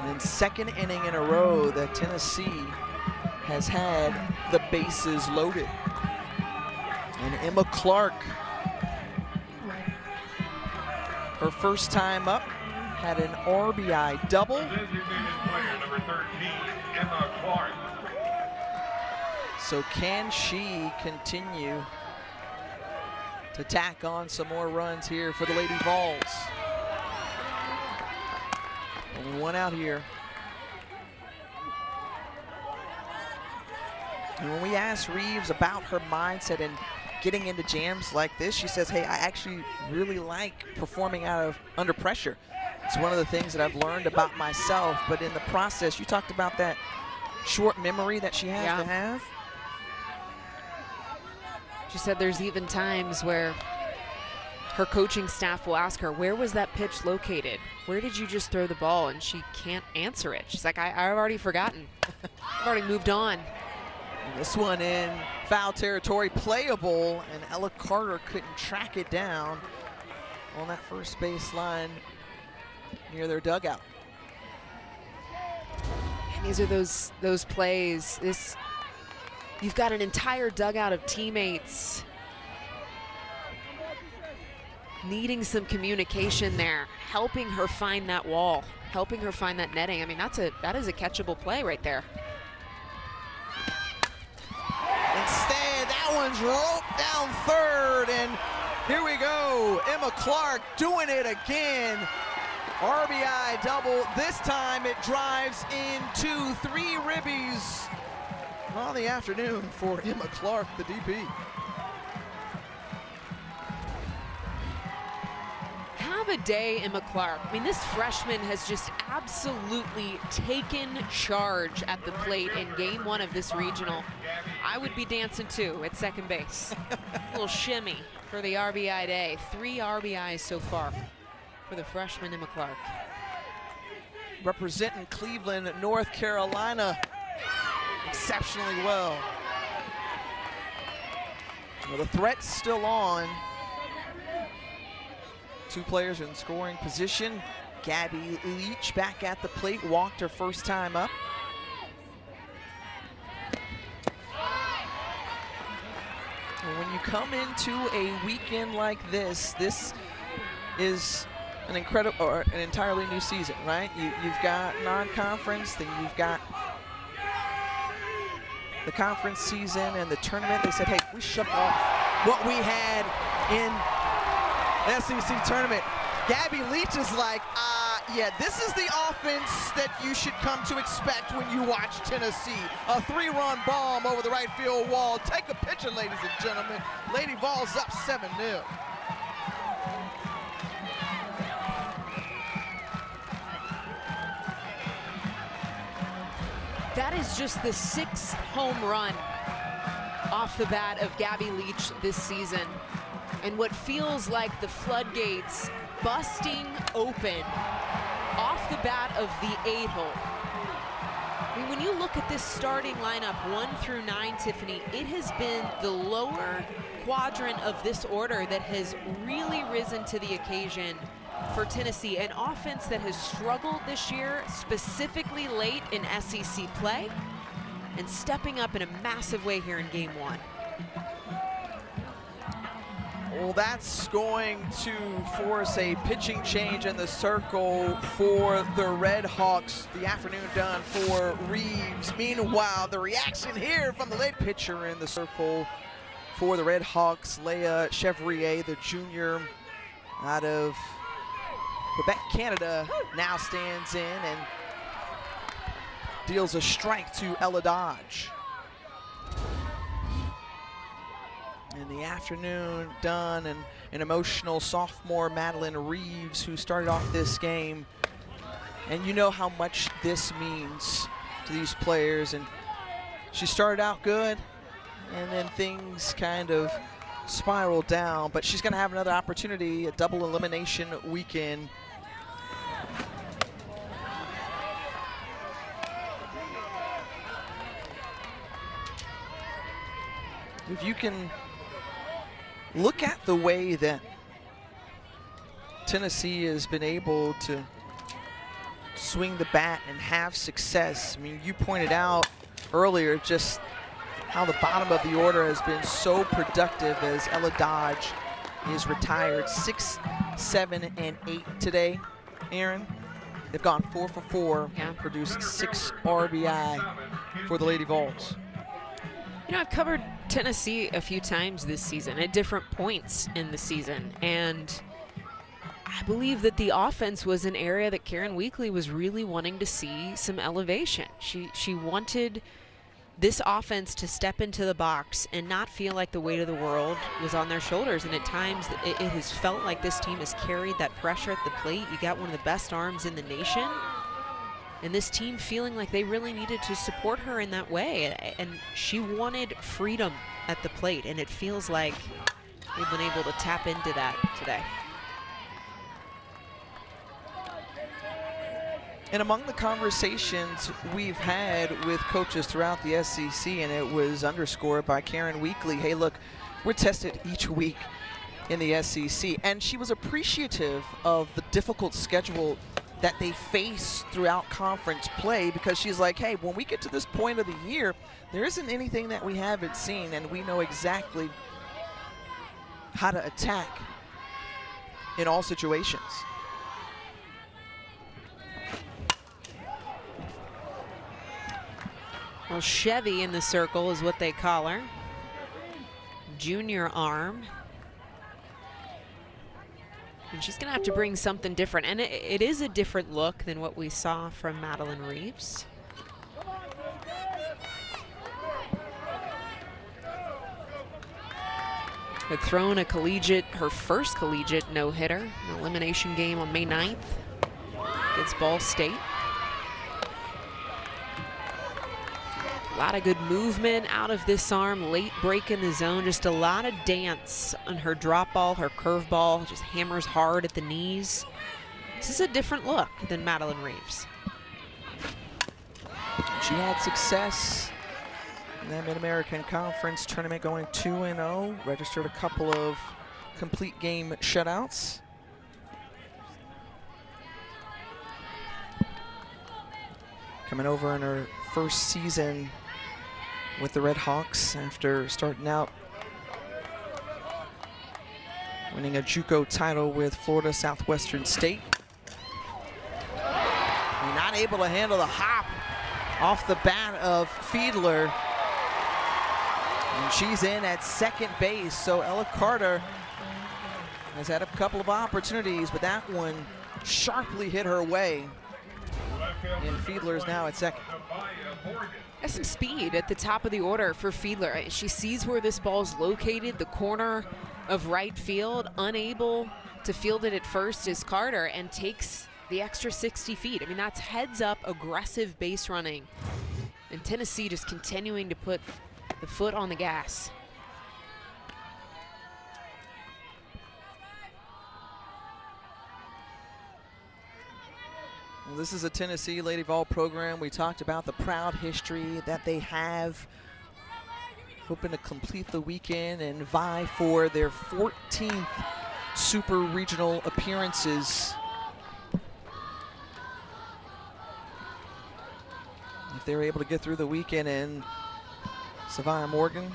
And second inning in a row that Tennessee has had the bases loaded. And Emma Clark, her first time up, had an RBI double. Designated player number 13, Emma Clark. So can she continue to tack on some more runs here for the Lady Vols? Only one out here. And when we asked Reeves about her mindset and getting into jams like this, she says, hey, I actually really like performing under pressure. It's one of the things that I've learned about myself, but in the process, you talked about that short memory that she has to have. She said there's even times where her coaching staff will ask her, where was that pitch located? Where did you just throw the ball? And she can't answer it. She's like, I've already forgotten. I've already moved on. This one in foul territory, playable, and Ella Carter couldn't track it down on that first baseline near their dugout. And these are those plays. You've got an entire dugout of teammates needing some communication there, helping her find that wall, helping her find that netting. I mean, that is a catchable play right there. Instead, that one's roped down third, and here we go. Emma Clark doing it again. RBI double. This time it drives into 3 ribbies on the afternoon for Emma Clark, the DP. Have a day, Emma Clark. I mean, this freshman has just absolutely taken charge at the plate in game 1 of this regional. I would be dancing too at second base. A little shimmy for the RBI day. 3 RBIs so far for the freshman Emma Clark. Representing Cleveland, North Carolina exceptionally well. Well, the threat's still on. 2 players in scoring position. Gabby Leach back at the plate, walked her first time up. And when you come into a weekend like this, this is an incredible, or an entirely new season, right? You've got non-conference, then you've got the conference season and the tournament. They said, hey, we shook off what we had in SEC tournament. Gabby Leach is like, yeah, this is the offense that you should come to expect when you watch Tennessee. A 3-run bomb over the right field wall. Take a picture, ladies and gentlemen. Lady Vols up 7-0. That is just the 6th home run off the bat of Gabby Leach this season. And what feels like the floodgates busting open off the bat of the 8-hole. I mean, when you look at this starting lineup, 1 through 9, Tiffany, it has been the lower quadrant of this order that has really risen to the occasion for Tennessee, an offense that has struggled this year, specifically late in SEC play, and stepping up in a massive way here in game 1. Well, that's going to force a pitching change in the circle for the RedHawks. The afternoon done for Reeves. Meanwhile, the reaction here from the late pitcher in the circle for the RedHawks, Leah Chevrier, the junior out of Quebec, Canada, now stands in and deals a strike to Ella Dodge. In the afternoon done, and an emotional sophomore Madeline Reeves, who started off this game, and you know how much this means to these players. And she started out good, and then things kind of spiraled down, but she's going to have another opportunity, a double elimination weekend. If you can look at the way that Tennessee has been able to swing the bat and have success. I mean, you pointed out earlier just how the bottom of the order has been so productive as Ella Dodge is retired. 6, 7, and 8 today, Aaron. They've gone 4 for 4, produced 6 RBI for the Lady Vols. You know, I've covered Tennessee a few times this season at different points in the season, and I believe that the offense was an area that Karen Weekly was really wanting to see some elevation. She wanted this offense to step into the box and not feel like the weight of the world was on their shoulders, and at times it has felt like this team has carried that pressure at the plate. You got one of the best arms in the nation, and this team feeling like they really needed to support her in that way. And she wanted freedom at the plate, and it feels like they've been able to tap into that today. And among the conversations we've had with coaches throughout the SEC, and it was underscored by Karen Weekly, hey, look, we're tested each week in the SEC. And she was appreciative of the difficult schedule that they face throughout conference play, because she's like, hey, when we get to this point of the year, there isn't anything that we haven't seen, and we know exactly how to attack in all situations. Well, Chevy in the circle is what they call her. Junior arm. And she's going to have to bring something different. And it is a different look than what we saw from Madeline Reeves. Had thrown a collegiate, her first collegiate no-hitter, an elimination game on May 9th against Ball State. A lot of good movement out of this arm, late break in the zone, just a lot of dance on her drop ball, her curve ball, just hammers hard at the knees. This is a different look than Madeline Reeves. She had success in that Mid-American Conference tournament, going 2-0, registered a couple of complete game shutouts. Coming over in her first season with the RedHawks after starting out winning a JUCO title with Florida Southwestern State. And not able to handle the hop off the bat of Fiedler. And she's in at second base, so Ella Carter has had a couple of opportunities, but that one sharply hit her way. And Fiedler is now at second. Has some speed at the top of the order for Fiedler. She sees where this ball is located, the corner of right field. Unable to field it at first is Carter, and takes the extra 60 feet. I mean, that's heads up aggressive base running And Tennessee just continuing to put the foot on the gas. Well, this is a Tennessee Lady Vol program. We talked about the proud history that they have, hoping to complete the weekend and vie for their 14th Super Regional appearances. If they're able to get through the weekend, and Savannah Morgan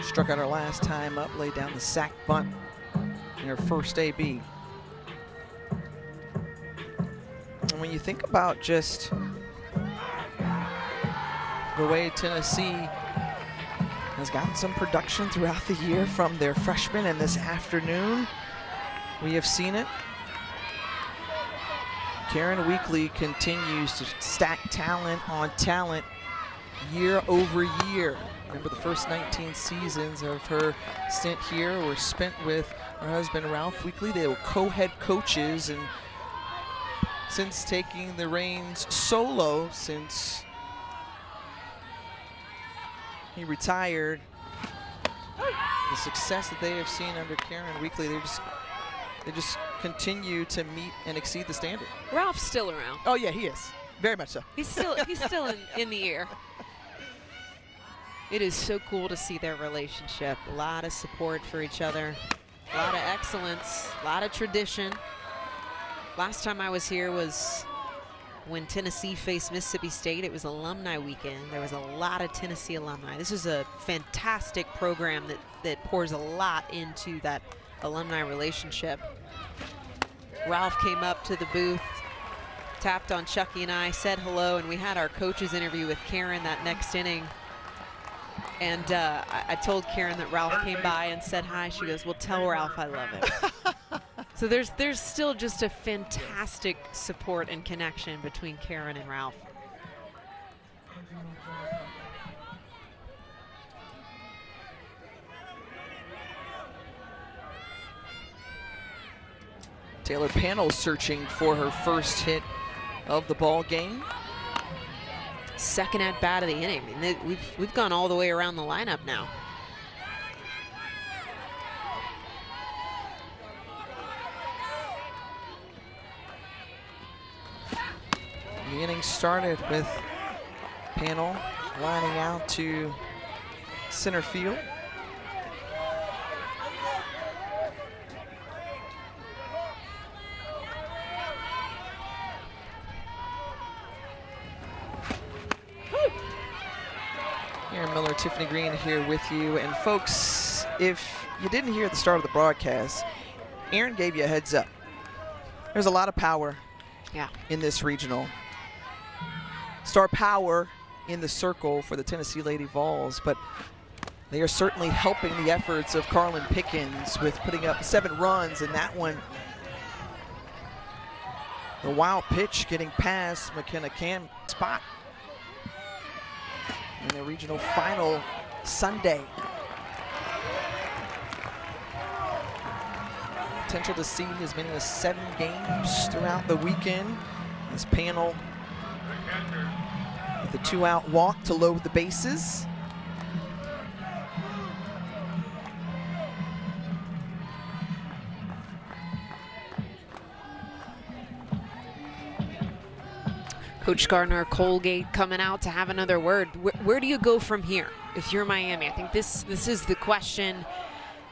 struck out her last time up, laid down the sack bunt in her first AB. And when you think about just the way Tennessee has gotten some production throughout the year from their freshmen, and this afternoon we have seen it. Karen Weekly continues to stack talent on talent year over year. Remember, the first 19 seasons of her stint here were spent with her husband Ralph Weekly. They were co-head coaches, and since taking the reins solo, since he retired, the success that they have seen under Karen Weekly, they just continue to meet and exceed the standard. Ralph's still around. Oh yeah, he is. Very much so. He's still in the air. It is so cool to see their relationship. A lot of support for each other, a lot of excellence, a lot of tradition. Last time I was here was when Tennessee faced Mississippi State. It was alumni weekend. There was a lot of Tennessee alumni. This is a fantastic program that pours a lot into that alumni relationship. Ralph came up to the booth, tapped on Chucky and I, said hello, and we had our coaches interview with Karen that next inning. And I told Karen that Ralph came by and said hi. She goes, "Well, tell Ralph I love him." So there's still just a fantastic support and connection between Karen and Ralph. Taylor Panel searching for her first hit of the ball game. Second at bat of the inning. I mean, we've gone all the way around the lineup now. The inning started with Panel lining out to center field. Aaron Miller, Tiffany Green here with you. And folks, if you didn't hear at the start of the broadcast, Aaron gave you a heads up. There's a lot of power in this regional. Star power in the circle for the Tennessee Lady Vols, but they are certainly helping the efforts of Carlin Pickens with putting up 7 runs in that one. The wild pitch getting past McKenna Cam spot in the regional final Sunday. Potential to see as many as 7 games throughout the weekend. This Panel with a 2-out walk to load the bases. Coach Gardner Colgate coming out to have another word. Where do you go from here if you're Miami? I think this is the question.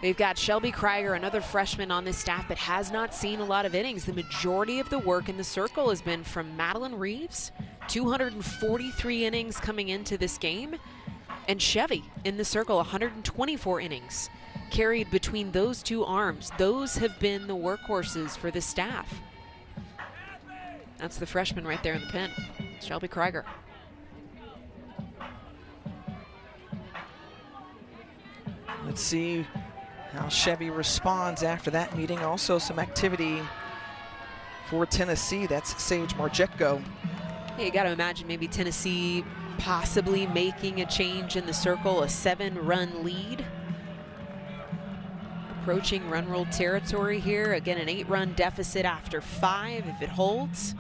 They've got Shelby Krieger, another freshman on this staff, but has not seen a lot of innings. The majority of the work in the circle has been from Madeline Reeves, 243 innings coming into this game, and Chevy in the circle, 124 innings carried between those two arms. Those have been the workhorses for the staff. That's the freshman right there in the pen, Shelby Krieger. Let's see how Chevy responds after that meeting. Also some activity for Tennessee. That's Sage Margetko. Yeah, you got to imagine maybe Tennessee possibly making a change in the circle, a 7-run lead. Approaching run rule territory here. Again, an 8-run deficit after 5 if it holds.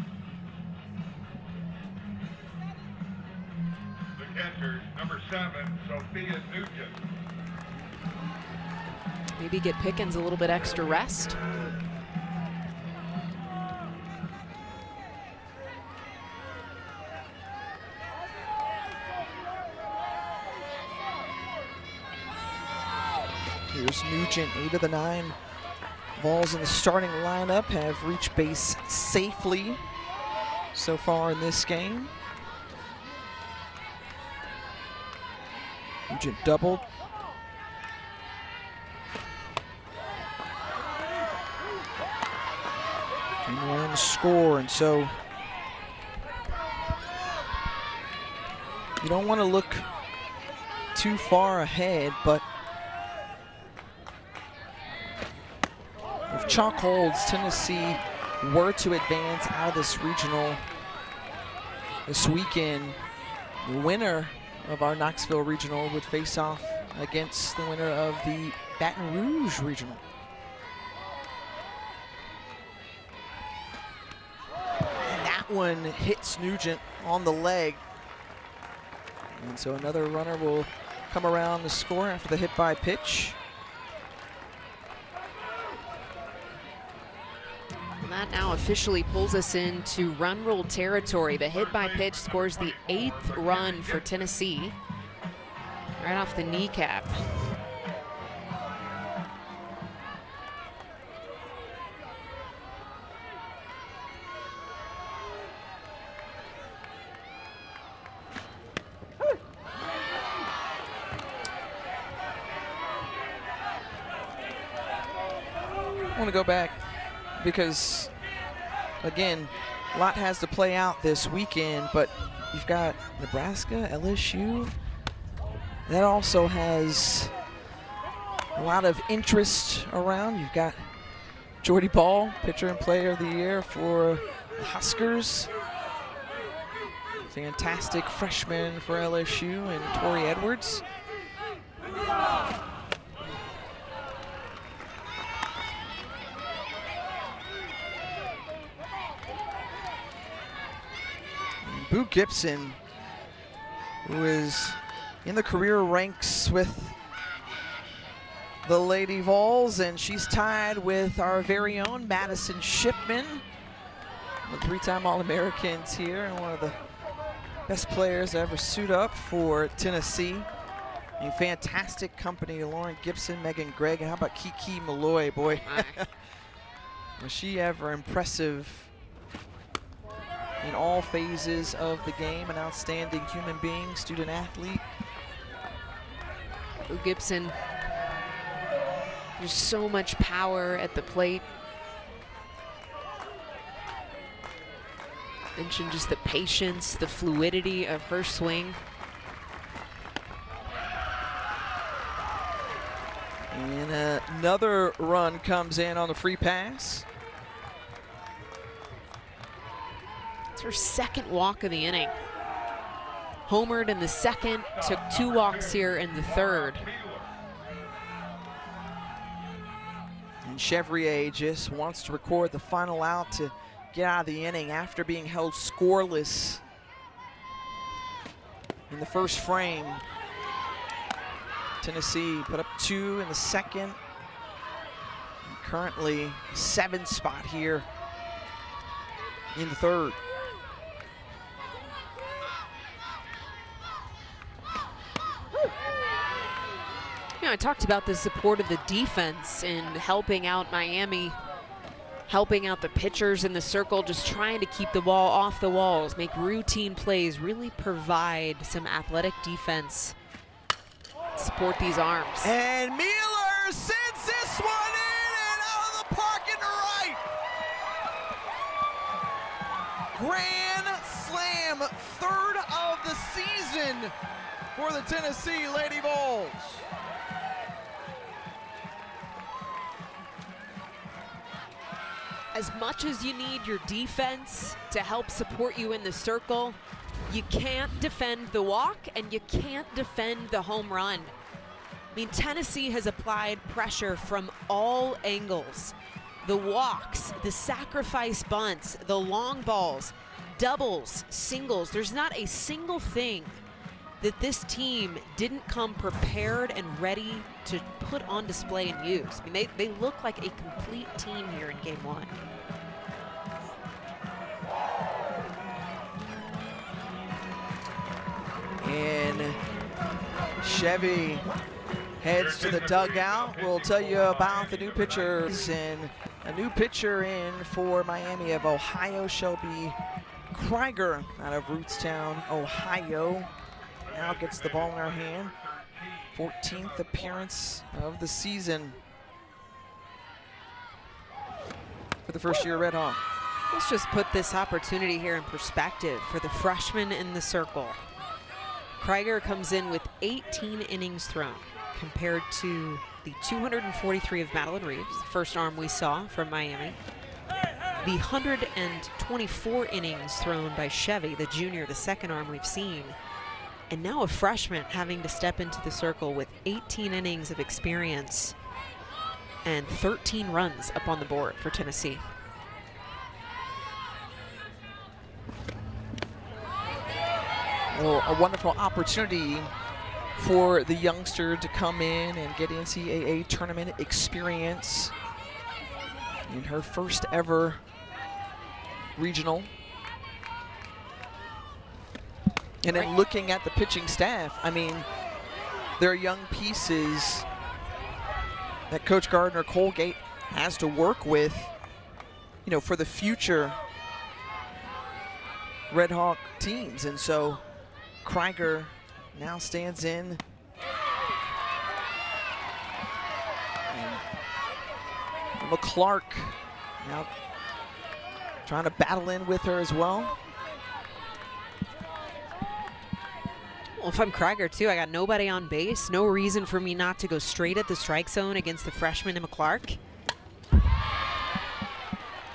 Enters number 7, Sophia Nugent. Maybe get Pickens a little bit extra rest. Here's Nugent, 8 of the 9 balls in the starting lineup have reached base safely so far in this game. Nugent doubled. And ran the score, and so you don't want to look too far ahead, but if chalk holds, Tennessee were to advance out of this regional this weekend, the winner of our Knoxville Regional would face off against the winner of the Baton Rouge Regional. And that one hits Nugent on the leg. And so another runner will come around the score after the hit by pitch. And that now officially pulls us into run rule territory. The hit by pitch scores the 8th run for Tennessee, right off the kneecap. I want to go back because, again, a lot has to play out this weekend, but you've got Nebraska, LSU. That also has a lot of interest around. You've got Jordy Ball, pitcher and player of the year for the Huskers. Fantastic freshman for LSU, and Tori Edwards. Boo Gibson, who is in the career ranks with the Lady Vols, and she's tied with our very own Madison Shipman, the 3-time All-Americans here, and one of the best players to ever suit up for Tennessee. A fantastic company, Lauren Gibson, Megan Gregg, and how about Kiki Malloy, boy. Was she ever impressive in all phases of the game, an outstanding human being, student athlete. Boo Gibson, there's so much power at the plate. Mentioned just the patience, the fluidity of her swing. And another run comes in on the free pass. Her second walk of the inning. Homered in the second, took 2 walks here in the third. And Chevrier just wants to record the final out to get out of the inning after being held scoreless in the first frame. Tennessee put up 2 in the second. And currently 7th spot here in the third. You know, I talked about the support of the defense and helping out Miami, helping out the pitchers in the circle, just trying to keep the ball off the walls, make routine plays, really provide some athletic defense, support these arms. And Mueller sends this one in and out of the park and right. Grand slam, 3rd of the season for the Tennessee Lady Vols. As much as you need your defense to help support you in the circle, you can't defend the walk and you can't defend the home run. I mean, Tennessee has applied pressure from all angles. The walks, the sacrifice bunts, the long balls, doubles, singles. There's not a single thing that this team didn't come prepared and ready to put on display and use. I mean, they look like a complete team here in game one. And Chevy heads to the dugout. We'll tell you about the new pitchers, and a new pitcher in for Miami of Ohio, Shelby Krieger out of Rootstown, Ohio. Now gets the ball in her hand. 14th appearance of the season for the first year Red Hawk. Let's just put this opportunity here in perspective for the freshman in the circle. Krieger comes in with 18 innings thrown compared to the 243 of Madeline Reeves, the first arm we saw from Miami. The 124 innings thrown by Chevy, the junior, the second arm we've seen. And now a freshman having to step into the circle with 18 innings of experience and 13 runs up on the board for Tennessee. Well, a wonderful opportunity for the youngster to come in and get NCAA tournament experience in her first ever regional. And then looking at the pitching staff, I mean, there are young pieces that Coach Gardner Colgate has to work with, you know, for the future Red Hawk teams. And so Krieger now stands in. And McClark now trying to battle in with her as well. Well, if I'm Krieger too, I got nobody on base. No reason for me not to go straight at the strike zone against the freshman in McClark.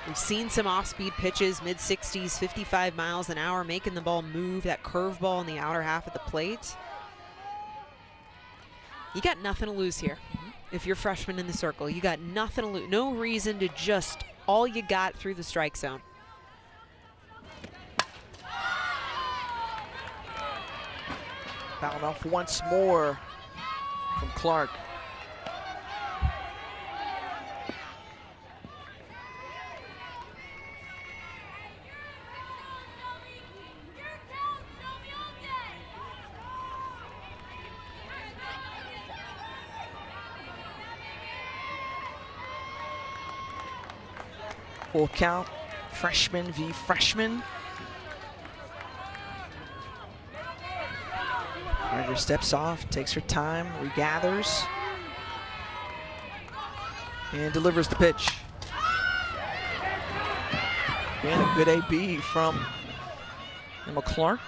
We've seen some off-speed pitches, mid-60s, 55 miles an hour, making the ball move, that curveball in the outer half of the plate. You got nothing to lose here. If you're freshman in the circle, you got nothing to lose. No reason to just all you got through the strike zone. Fouled off once more from Clark. Full count, freshman v. freshman. Krieger steps off, takes her time, regathers, and delivers the pitch. And a good AB from Emma Clark.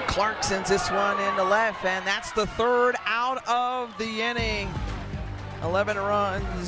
Clark sends this one into left, and that's the third out of the inning. 11 runs.